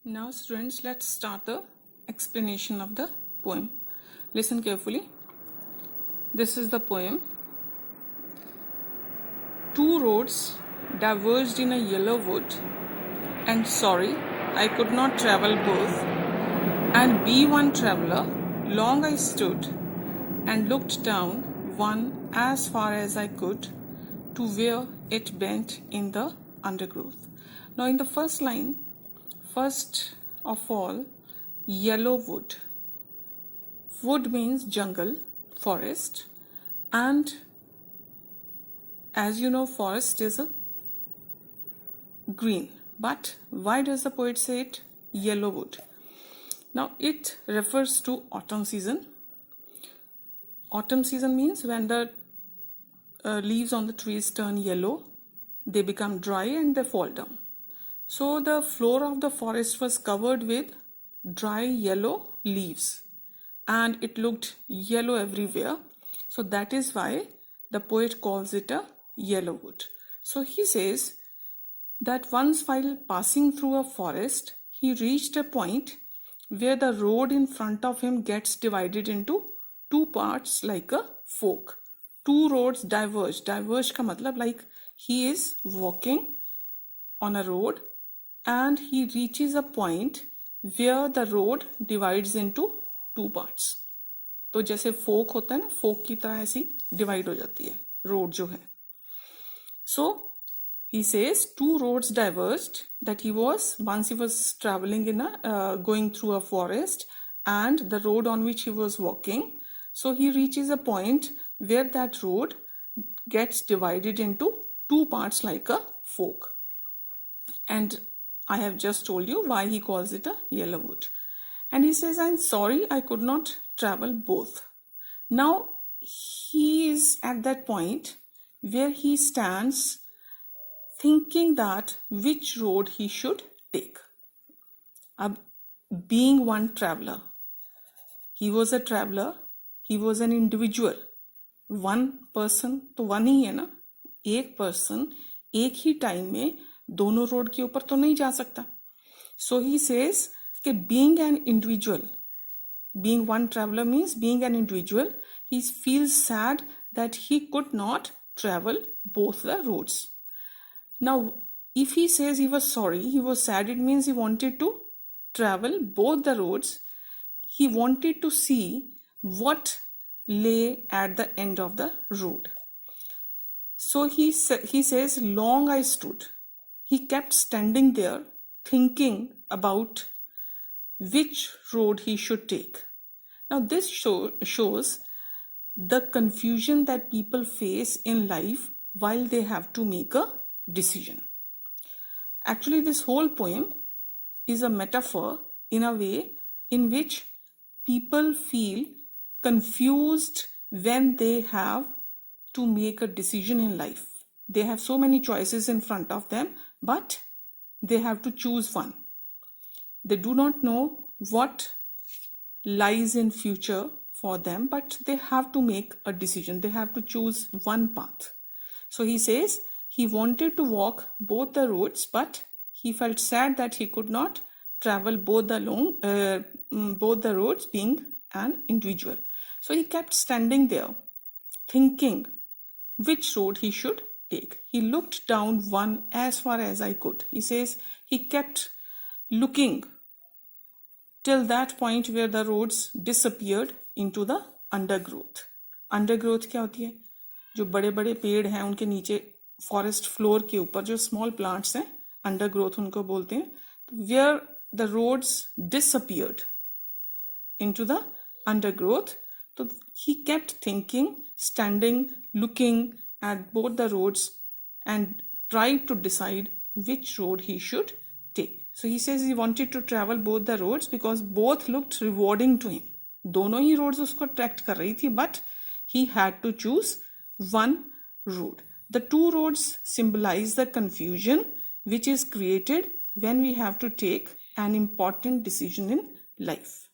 Now students, let's start the explanation of the poem. Listen carefully. This is the poem. Two roads diverged in a yellow wood, and sorry, I could not travel both. And be one traveler, long I stood, and looked down one as far as I could, to where it bent in the undergrowth. Now in the first line, first of all, yellow wood. Wood means jungle, forest, and as you know, forest is a green. But why does the poet say it yellow wood? Now it refers to autumn season. Autumn season means when the leaves on the trees turn yellow, they become dry and they fall down. So the floor of the forest was covered with dry yellow leaves and it looked yellow everywhere. So that is why the poet calls it a yellow wood. So he says that once while passing through a forest, he reached a point where the road in front of him gets divided into two parts like a fork. Two roads diverge. Diverge ka matlab like he is walking on a road and he reaches a point where the road divides into two parts. तो जैसे फोक होता है ना, फोक की तरह ऐसी divide हो जाती है रोड जो है. So he says two roads diverged, that he was traveling in going through a forest, and the road on which he was walking, so he reaches a point where that road gets divided into two parts like a fork. And I have just told you why he calls it a yellow wood. And he says, I'm sorry I could not travel both. Now he is at that point where he stands thinking that which road he should take. Being one traveler, he was a traveler, he was an individual. One person तो one ही है ना, एक person एक ही time में दोनों road के ऊपर तो नहीं जा सकता. So he says कि being an individual, being one traveler means being an individual, he feels sad that he could not travel both the roads. Now, if he says he was sorry, he was sad, it means he wanted to travel both the roads. He wanted to see what lay at the end of the road. So he says, long I stood. He kept standing there thinking about which road he should take. Now this shows the confusion that people face in life while they have to make a decision. Actually, this whole poem is a metaphor in a way in which people feel confused when they have to make a decision in life. They have so many choices in front of them, but they have to choose one. They do not know what lies in future for them, but they have to make a decision. They have to choose one path. So he says he wanted to walk both the roads, but he felt sad that he could not travel both the roads being an individual. So he kept standing there thinking which road he should take. He looked down one as far as I could. He says he kept looking till that point where the roads disappeared into the undergrowth. Undergrowth क्या होती है? जो बड़े बड़े पेड़ हैं उनके नीचे फॉरेस्ट फ्लोर के ऊपर जो स्मॉल प्लांट्स हैं, अंडरग्रोथ उनको बोलते हैं. Where the roads disappeared into the undergrowth, so he kept thinking, standing, looking at both the roads and tried to decide which road he should take. So he says he wanted to travel both the roads because both looked rewarding to him. दोनों ही roads उसको attract कर रही थी, but he had to choose one road. The two roads symbolize the confusion which is created when we have to take an important decision in life.